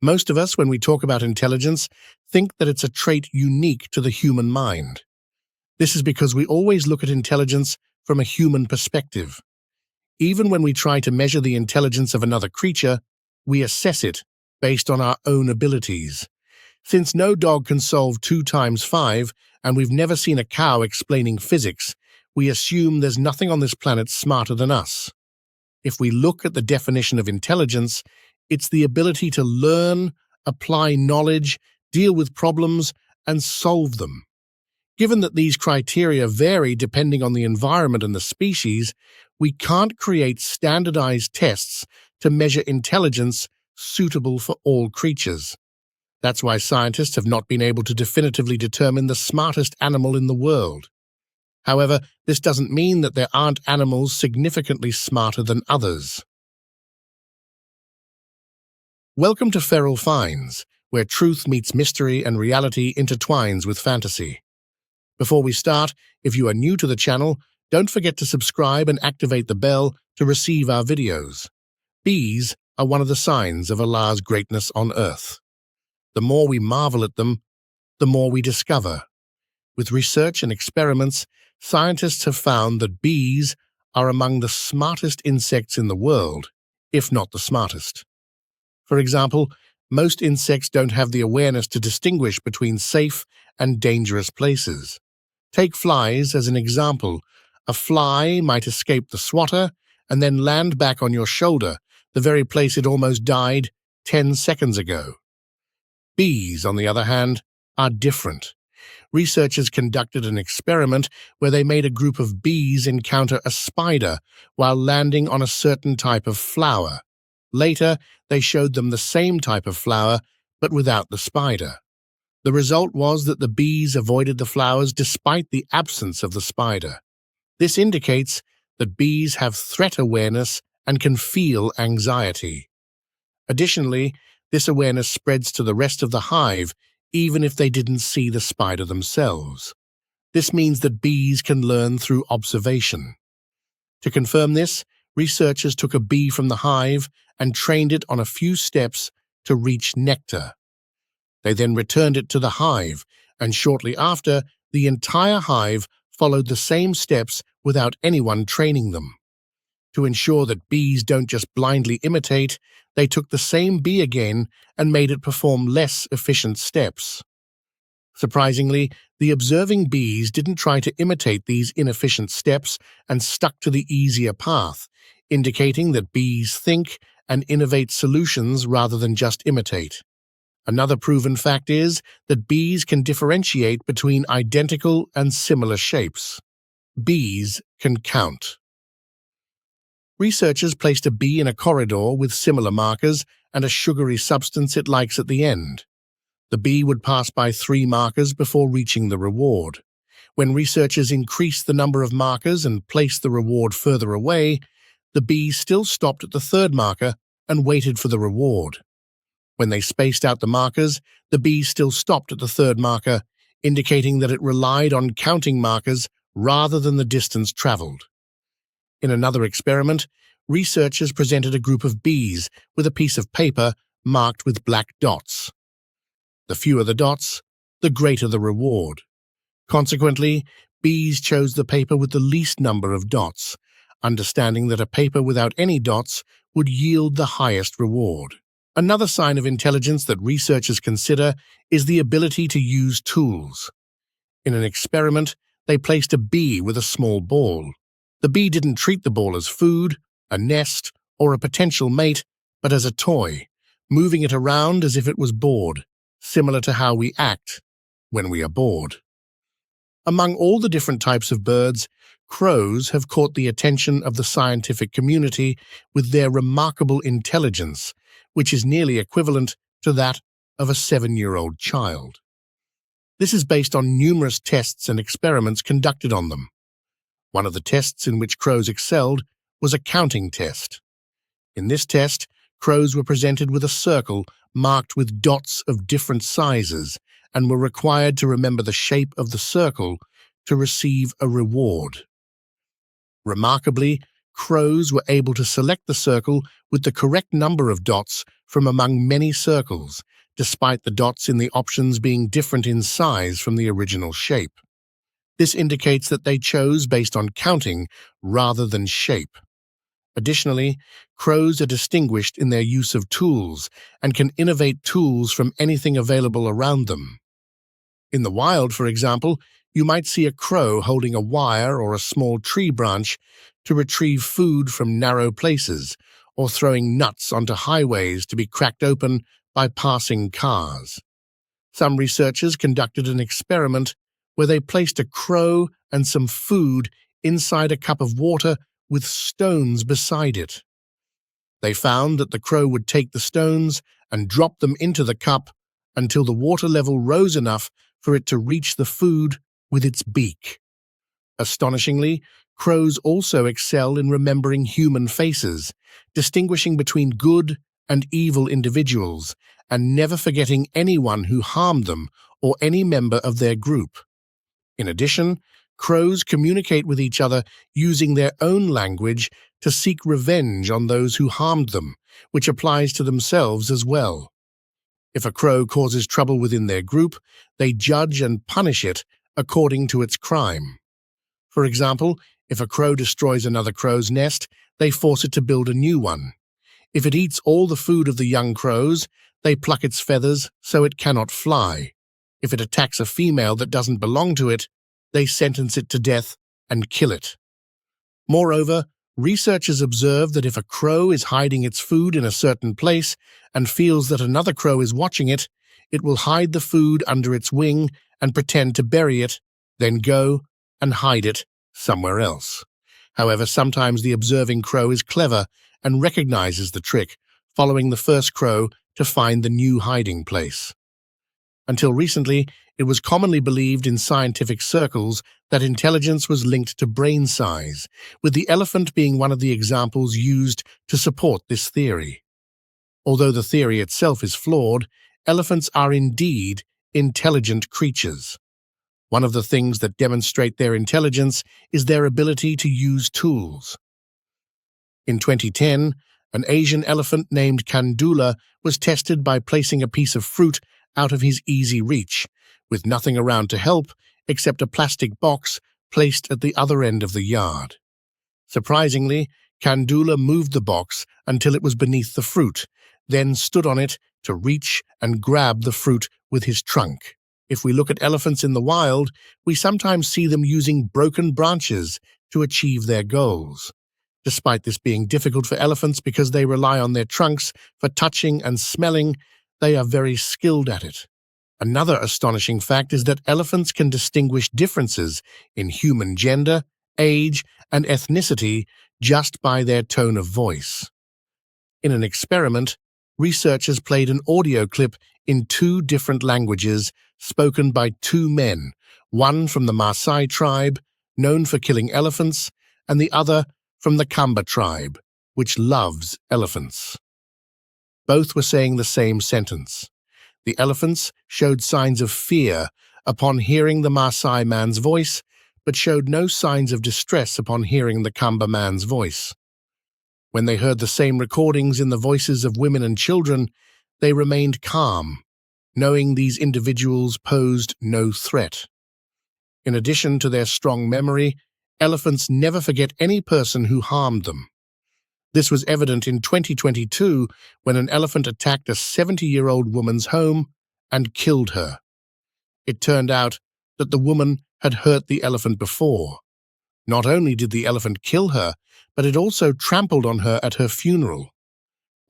Most of us, when we talk about intelligence, think that it's a trait unique to the human mind. This is because we always look at intelligence from a human perspective. Even when we try to measure the intelligence of another creature, we assess it based on our own abilities. Since no dog can solve 2 times 5, and we've never seen a cow explaining physics, we assume there's nothing on this planet smarter than us. If we look at the definition of intelligence, it's the ability to learn, apply knowledge, deal with problems, and solve them. Given that these criteria vary depending on the environment and the species, we can't create standardized tests to measure intelligence suitable for all creatures. That's why scientists have not been able to definitively determine the smartest animal in the world. However, this doesn't mean that there aren't animals significantly smarter than others. Welcome to Feral Finds, where truth meets mystery and reality intertwines with fantasy. Before we start, if you are new to the channel, don't forget to subscribe and activate the bell to receive our videos. Bees are one of the signs of Allah's greatness on Earth. The more we marvel at them, the more we discover. With research and experiments, scientists have found that bees are among the smartest insects in the world, if not the smartest. For example, most insects don't have the awareness to distinguish between safe and dangerous places. Take flies as an example. A fly might escape the swatter and then land back on your shoulder, the very place it almost died 10 seconds ago. Bees, on the other hand, are different. Researchers conducted an experiment where they made a group of bees encounter a spider while landing on a certain type of flower. Later, they showed them the same type of flower, but without the spider. The result was that the bees avoided the flowers despite the absence of the spider. This indicates that bees have threat awareness and can feel anxiety. Additionally, this awareness spreads to the rest of the hive, even if they didn't see the spider themselves. This means that bees can learn through observation. To confirm this, researchers took a bee from the hive and trained it on a few steps to reach nectar. They then returned it to the hive, and shortly after, the entire hive followed the same steps without anyone training them. To ensure that bees don't just blindly imitate, they took the same bee again and made it perform less efficient steps. Surprisingly, the observing bees didn't try to imitate these inefficient steps and stuck to the easier path, indicating that bees think and innovate solutions rather than just imitate. Another proven fact is that bees can differentiate between identical and similar shapes. Bees can count. Researchers placed a bee in a corridor with similar markers and a sugary substance it likes at the end. The bee would pass by 3 markers before reaching the reward. When researchers increased the number of markers and placed the reward further away, the bee still stopped at the 3rd marker and waited for the reward. When they spaced out the markers, the bee still stopped at the 3rd marker, indicating that it relied on counting markers rather than the distance traveled. In another experiment, researchers presented a group of bees with a piece of paper marked with black dots. The fewer the dots, the greater the reward. Consequently, bees chose the paper with the least number of dots, understanding that a paper without any dots would yield the highest reward. Another sign of intelligence that researchers consider is the ability to use tools. In an experiment, they placed a bee with a small ball. The bee didn't treat the ball as food, a nest, or a potential mate, but as a toy, moving it around as if it was bored, similar to how we act when we are bored. Among all the different types of birds, crows have caught the attention of the scientific community with their remarkable intelligence, which is nearly equivalent to that of a 7-year-old child. This is based on numerous tests and experiments conducted on them. One of the tests in which crows excelled was a counting test. In this test, crows were presented with a circle marked with dots of different sizes and were required to remember the shape of the circle to receive a reward. Remarkably, crows were able to select the circle with the correct number of dots from among many circles, despite the dots in the options being different in size from the original shape. This indicates that they chose based on counting rather than shape. Additionally, crows are distinguished in their use of tools and can innovate tools from anything available around them. In the wild, for example, you might see a crow holding a wire or a small tree branch to retrieve food from narrow places, or throwing nuts onto highways to be cracked open by passing cars. Some researchers conducted an experiment where they placed a crow and some food inside a cup of water with stones beside it. They found that the crow would take the stones and drop them into the cup until the water level rose enough for it to reach the food with its beak. Astonishingly, crows also excel in remembering human faces, distinguishing between good and evil individuals, and never forgetting anyone who harmed them or any member of their group. In addition, crows communicate with each other using their own language to seek revenge on those who harmed them, which applies to themselves as well. If a crow causes trouble within their group, they judge and punish it according to its crime. For example, if a crow destroys another crow's nest, they force it to build a new one. If it eats all the food of the young crows, they pluck its feathers so it cannot fly. If it attacks a female that doesn't belong to it, they sentence it to death and kill it. Moreover, researchers observe that if a crow is hiding its food in a certain place and feels that another crow is watching it, it will hide the food under its wing and pretend to bury it, then go and hide it somewhere else. However, sometimes the observing crow is clever and recognizes the trick, following the first crow to find the new hiding place. Until recently, it was commonly believed in scientific circles that intelligence was linked to brain size, with the elephant being one of the examples used to support this theory. Although the theory itself is flawed, elephants are indeed intelligent creatures. One of the things that demonstrate their intelligence is their ability to use tools. In 2010, an Asian elephant named Kandula was tested by placing a piece of fruit out of his easy reach, with nothing around to help except a plastic box placed at the other end of the yard. Surprisingly, Kandula moved the box until it was beneath the fruit, then stood on it to reach and grab the fruit with his trunk. If we look at elephants in the wild, we sometimes see them using broken branches to achieve their goals. Despite this being difficult for elephants because they rely on their trunks for touching and smelling, they are very skilled at it. Another astonishing fact is that elephants can distinguish differences in human gender, age, and ethnicity just by their tone of voice. In an experiment, researchers played an audio clip in 2 different languages spoken by 2 men, one from the Maasai tribe, known for killing elephants, and the other from the Kamba tribe, which loves elephants. Both were saying the same sentence. The elephants showed signs of fear upon hearing the Maasai man's voice, but showed no signs of distress upon hearing the Kamba man's voice. When they heard the same recordings in the voices of women and children, they remained calm, knowing these individuals posed no threat. In addition to their strong memory, elephants never forget any person who harmed them. This was evident in 2022 when an elephant attacked a 70-year-old woman's home and killed her. It turned out that the woman had hurt the elephant before. Not only did the elephant kill her, but it also trampled on her at her funeral.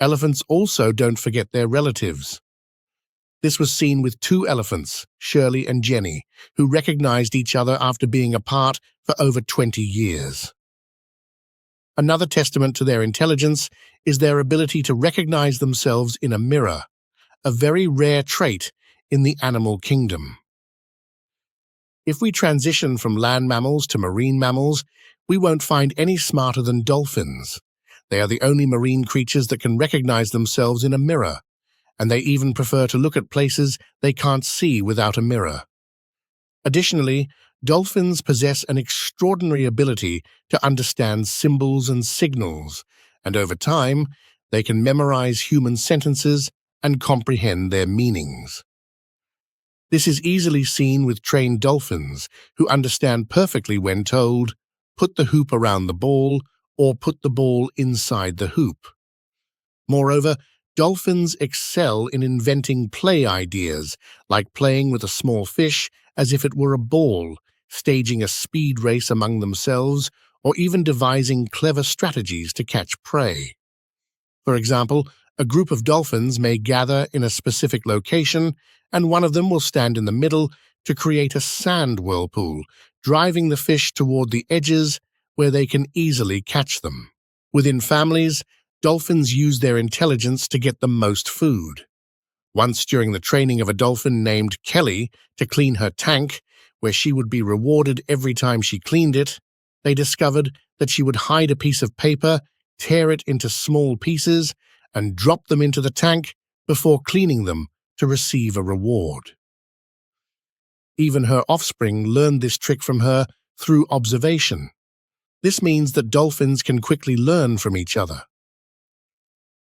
Elephants also don't forget their relatives. This was seen with 2 elephants, Shirley and Jenny, who recognized each other after being apart for over 20 years. Another testament to their intelligence is their ability to recognize themselves in a mirror, a very rare trait in the animal kingdom. If we transition from land mammals to marine mammals, we won't find any smarter than dolphins. They are the only marine creatures that can recognize themselves in a mirror, and they even prefer to look at places they can't see without a mirror. Additionally, dolphins possess an extraordinary ability to understand symbols and signals, and over time, they can memorize human sentences and comprehend their meanings. This is easily seen with trained dolphins, who understand perfectly when told, "Put the hoop around the ball," or "Put the ball inside the hoop." Moreover, dolphins excel in inventing play ideas, like playing with a small fish as if it were a ball, staging a speed race among themselves, or even devising clever strategies to catch prey. For example, a group of dolphins may gather in a specific location, and one of them will stand in the middle to create a sand whirlpool, driving the fish toward the edges where they can easily catch them. Within families, dolphins use their intelligence to get the most food. Once during the training of a dolphin named Kelly to clean her tank, where she would be rewarded every time she cleaned it, they discovered that she would hide a piece of paper, tear it into small pieces, and drop them into the tank before cleaning them to receive a reward. Even her offspring learned this trick from her through observation. This means that dolphins can quickly learn from each other.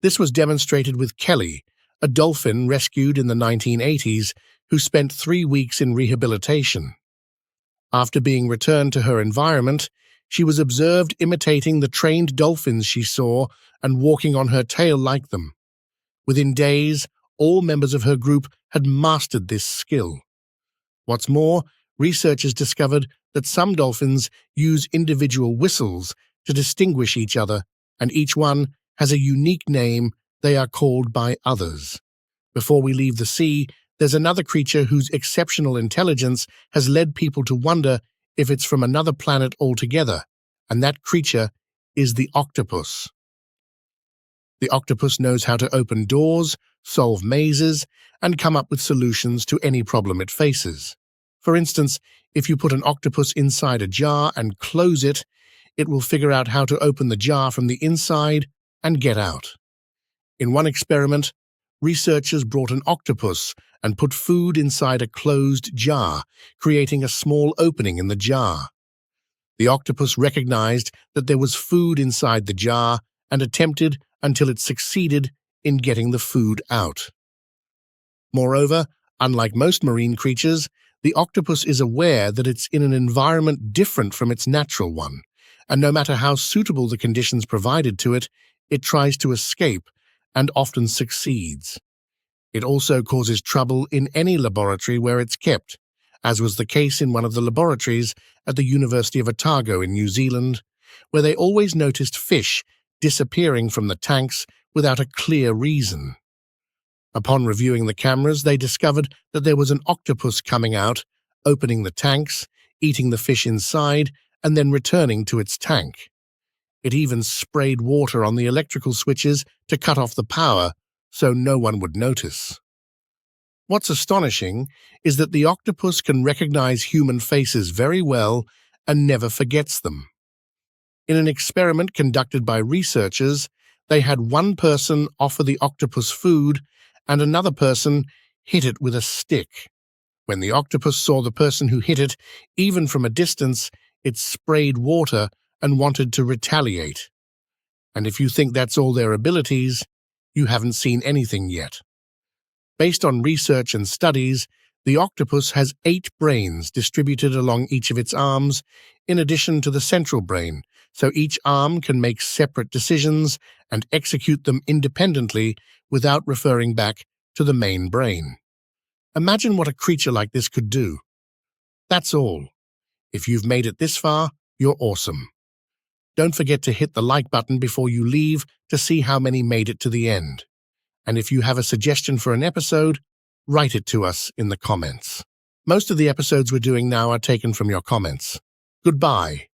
This was demonstrated with Kelly, a dolphin rescued in the 1980s who spent 3 weeks in rehabilitation. After being returned to her environment, she was observed imitating the trained dolphins she saw and walking on her tail like them. Within days, all members of her group had mastered this skill. What's more, researchers discovered that some dolphins use individual whistles to distinguish each other, and each one has a unique name they are called by others. Before we leave the sea, there's another creature whose exceptional intelligence has led people to wonder if it's from another planet altogether, and that creature is the octopus. The octopus knows how to open doors, solve mazes, and come up with solutions to any problem it faces. For instance, if you put an octopus inside a jar and close it, it will figure out how to open the jar from the inside and get out. In one experiment, researchers brought an octopus and put food inside a closed jar, creating a small opening in the jar. The octopus recognized that there was food inside the jar and attempted until it succeeded in getting the food out. Moreover, unlike most marine creatures, the octopus is aware that it's in an environment different from its natural one, and no matter how suitable the conditions provided to it, it tries to escape and often succeeds. It also causes trouble in any laboratory where it's kept, as was the case in one of the laboratories at the University of Otago in New Zealand, where they always noticed fish disappearing from the tanks without a clear reason. Upon reviewing the cameras, they discovered that there was an octopus coming out, opening the tanks, eating the fish inside, and then returning to its tank. It even sprayed water on the electrical switches to cut off the power so no one would notice. What's astonishing is that the octopus can recognize human faces very well and never forgets them. In an experiment conducted by researchers, they had one person offer the octopus food and another person hit it with a stick. When the octopus saw the person who hit it, even from a distance, it sprayed water and wanted to retaliate. And if you think that's all their abilities, you haven't seen anything yet. Based on research and studies, the octopus has 8 brains distributed along each of its arms, in addition to the central brain, so each arm can make separate decisions and execute them independently without referring back to the main brain. Imagine what a creature like this could do. That's all. If you've made it this far, you're awesome. Don't forget to hit the like button before you leave to see how many made it to the end. And if you have a suggestion for an episode, write it to us in the comments. Most of the episodes we're doing now are taken from your comments. Goodbye.